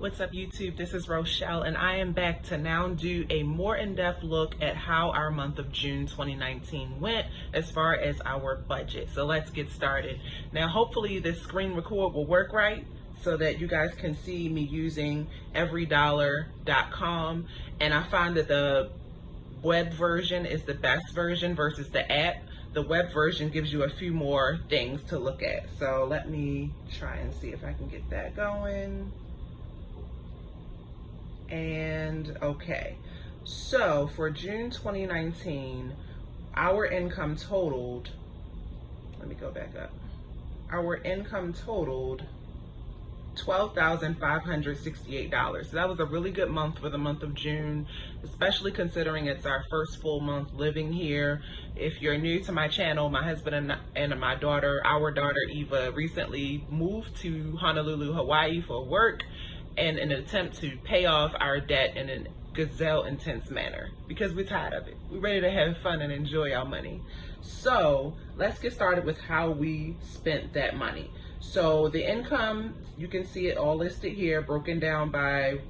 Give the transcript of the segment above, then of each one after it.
What's up YouTube? This is Rochelle and I am back to now do a more in-depth look at how our month of June 2019 went as far as our budget. So let's get started. Now hopefully this screen record will work right so that you guys can see me using everydollar.com, and I find that the web version is the best version versus the app. The web version gives you a few more things to look at. So let me try and see if I can get that going. And okay, so for June 2019, our income totaled, let me go back up. Our income totaled $12,568. So that was a really good month for the month of June, especially considering it's our first full month living here. If you're new to my channel, my husband and my daughter, our daughter Eva, recently moved to Honolulu, Hawaii for work and in an attempt to pay off our debt in a gazelle intense manner because we're tired of it. We're ready to have fun and enjoy our money. So let's get started with how we spent that money. So the income, you can see it all listed here, broken down by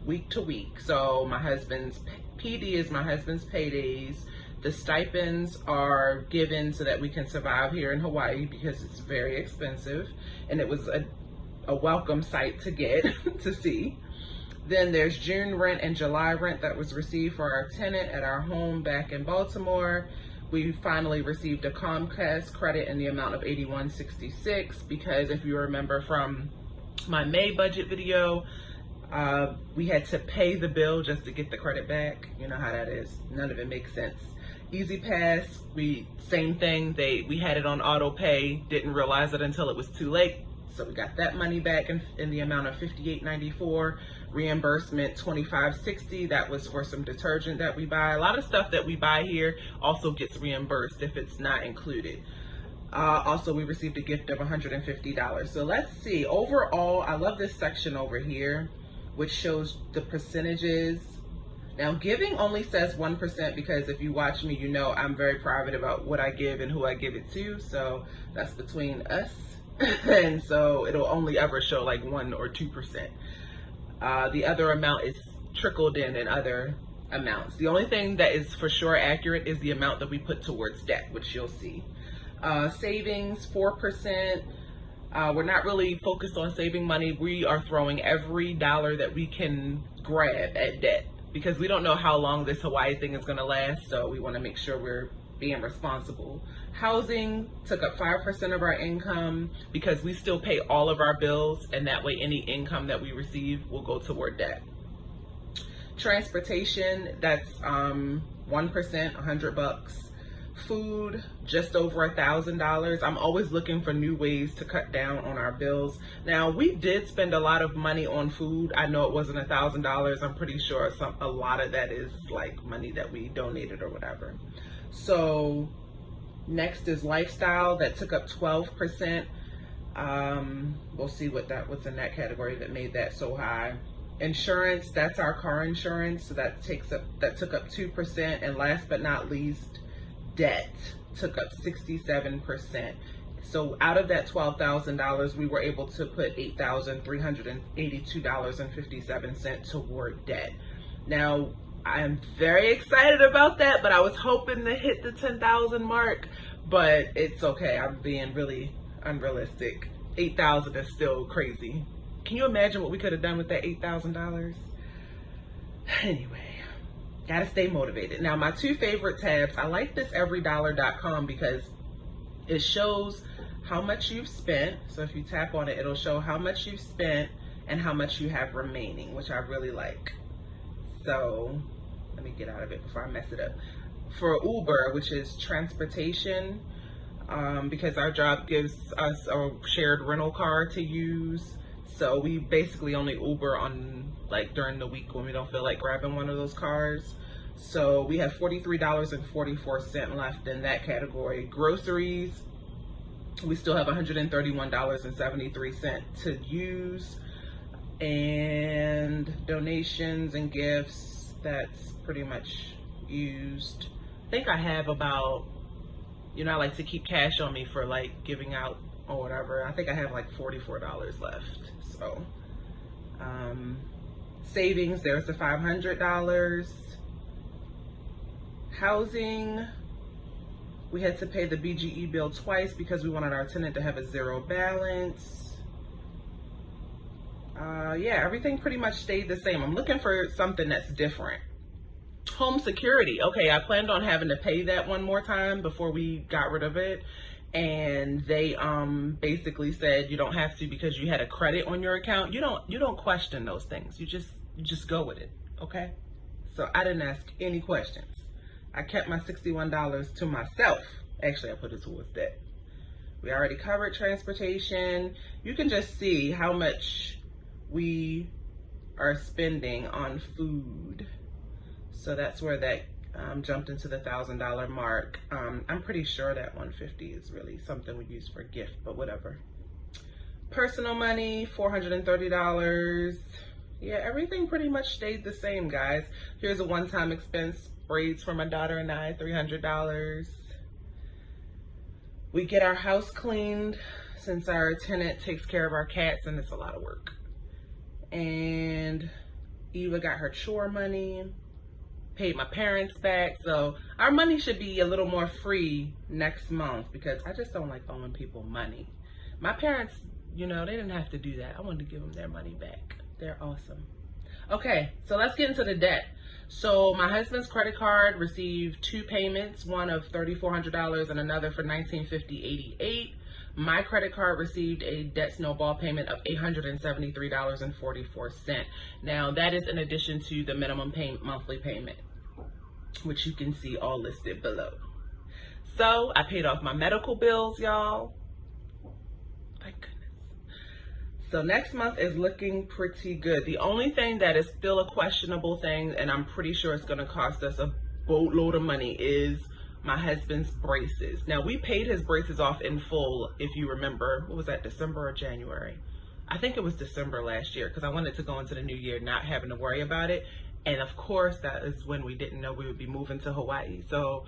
week to week. So my husband's PD is my husband's paydays. The stipends are given so that we can survive here in Hawaii because it's very expensive, and it was a welcome sight to get to see. Then there's June rent and July rent that was received for our tenant at our home back in Baltimore. We finally received a Comcast credit in the amount of $81.66 because if you remember from my May budget video, we had to pay the bill just to get the credit back. You know how that is. None of it makes sense. Easy Pass, same thing. We had it on auto pay, didn't realize it until it was too late. So we got that money back in the amount of $58.94. Reimbursement $25.60. That was for some detergent that we buy. A lot of stuff that we buy here also gets reimbursed if it's not included. Also, we received a gift of $150. So let's see. Overall, I love this section over here, which shows the percentages. Now, giving only says 1% because if you watch me, you know I'm very private about what I give and who I give it to. So that's between us. And so it'll only ever show like 1 or 2%. The other amount is trickled in other amounts. The only thing that is for sure accurate is the amount that we put towards debt, which you'll see. Savings, 4%. We're not really focused on saving money. We are throwing every dollar that we can grab at debt because we don't know how long this Hawaii thing is going to last. So we want to make sure we're being responsible. Housing took up 5% of our income because we still pay all of our bills, and that way any income that we receive will go toward debt. Transportation, that's 1%, $100. Food, just over $1,000. I'm always looking for new ways to cut down on our bills. Now, we did spend a lot of money on food. I know it wasn't $1,000. I'm pretty sure a lot of that is like money that we donated or whatever. So next is lifestyle, that took up 12%. We'll see what's in that category that made that so high. Insurance, that's our car insurance, so that took up 2%. And last but not least, debt took up 67%. So out of that $12,000, we were able to put $8,382.57 toward debt. Now, I'm very excited about that, but I was hoping to hit the 10,000 mark, but it's okay. I'm being really unrealistic. 8,000 is still crazy. Can you imagine what we could have done with that $8,000? Anyway, gotta stay motivated. Now, my two favorite tabs, I like this everydollar.com because it shows how much you've spent. So if you tap on it, it'll show how much you've spent and how much you have remaining, which I really like. So let me get out of it before I mess it up. For Uber, which is transportation, because our job gives us a shared rental car to use. So we basically only Uber on like during the week when we don't feel like grabbing one of those cars. So we have $43.44 left in that category. Groceries, we still have $131.73 to use. And donations and gifts, that's pretty much used. I think I have about, I like to keep cash on me for like giving out or whatever. I think I have like $44 left. So Savings, there's the $500. Housing, we had to pay the BGE bill twice because we wanted our tenant to have a zero balance. Yeah, everything pretty much stayed the same. I'm looking for something that's different. Home security. Okay, I planned on having to pay that one more time before we got rid of it. And they basically said you don't have to because you had a credit on your account. You don't question those things. You just go with it, okay? So I didn't ask any questions. I kept my $61 to myself. Actually, I put it towards debt. We already covered transportation. You can just see how much we are spending on food. So that's where that jumped into the $1,000 mark. I'm pretty sure that $150 is really something we use for a gift, but whatever. Personal money, $430. Yeah, everything pretty much stayed the same, guys. Here's a one-time expense, braids for my daughter and I, $300. We get our house cleaned since our tenant takes care of our cats, and it's a lot of work. And Eva got her chore money, paid my parents back. So our money should be a little more free next month because I just don't like owing people money. My parents, you know, they didn't have to do that. I wanted to give them their money back. They're awesome. Okay, so let's get into the debt. So my husband's credit card received two payments, one of $3,400 and another for $1,950.88. My credit card received a debt snowball payment of $873.44. Now that is in addition to the minimum monthly payment, which you can see all listed below. So I paid off my medical bills, y'all. Thank goodness. So next month is looking pretty good. The only thing that is still a questionable thing, and I'm pretty sure it's gonna cost us a boatload of money, is my husband's braces. Now we paid his braces off in full, if you remember. What was that, December or January? I think it was December last year because I wanted to go into the new year not having to worry about it. And of course, that is when we didn't know we would be moving to Hawaii. So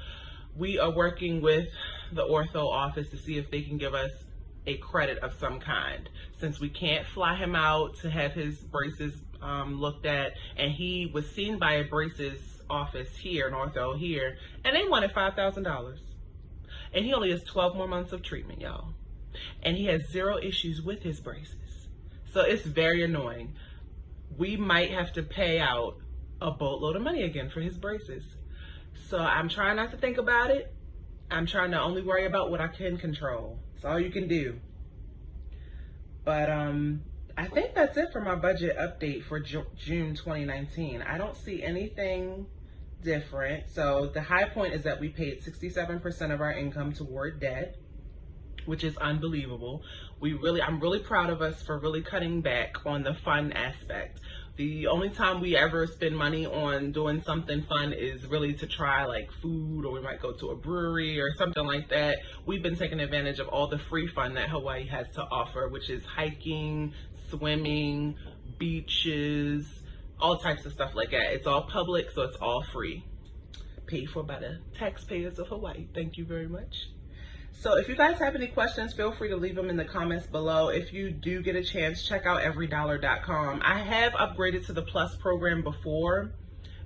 we are working with the ortho office to see if they can give us a credit of some kind, since we can't fly him out to have his braces looked at. And he was seen by a braces office here, an ortho here, and they wanted $5,000. And he only has 12 more months of treatment, y'all. And he has zero issues with his braces. So it's very annoying. We might have to pay out a boatload of money again for his braces. So I'm trying not to think about it. I'm trying to only worry about what I can control. It's all you can do. But I think that's it for my budget update for June 2019. I don't see anything different. So the high point is that we paid 67% of our income toward debt, which is unbelievable. I'm really proud of us for really cutting back on the fun aspect. The only time we ever spend money on doing something fun is really to try like food, or we might go to a brewery or something like that. We've been taking advantage of all the free fun that Hawaii has to offer, which is hiking, swimming, beaches, all types of stuff like that. It's all public, so it's all free. Paid for by the taxpayers of Hawaii. Thank you very much. So if you guys have any questions, feel free to leave them in the comments below. If you do get a chance, check out everydollar.com. I have upgraded to the Plus program before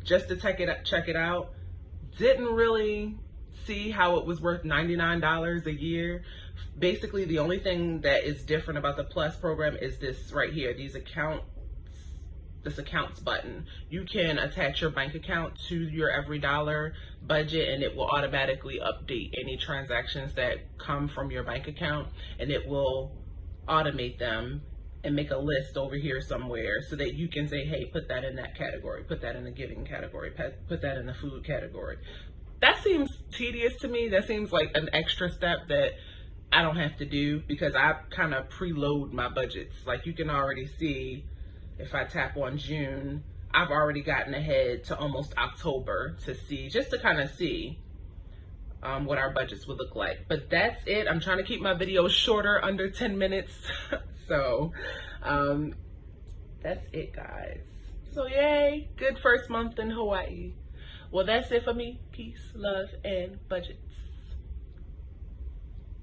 just to check it out. Didn't really see how it was worth $99 a year. Basically, the only thing that is different about the Plus program is this right here, this accounts button. You can attach your bank account to your EveryDollar budget, and it will automatically update any transactions that come from your bank account, and it will automate them and make a list over here somewhere so that you can say, hey, put that in that category, put that in the giving category, put that in the food category. That seems tedious to me. That seems like an extra step that I don't have to do because I kind of preload my budgets. Like you can already see, if I tap on June, I've already gotten ahead to almost October to see, just to kind of see what our budgets would look like. But that's it. I'm trying to keep my videos shorter, under 10 minutes. So that's it, guys. So yay, good first month in Hawaii. Well, that's it for me. Peace, love, and budgets.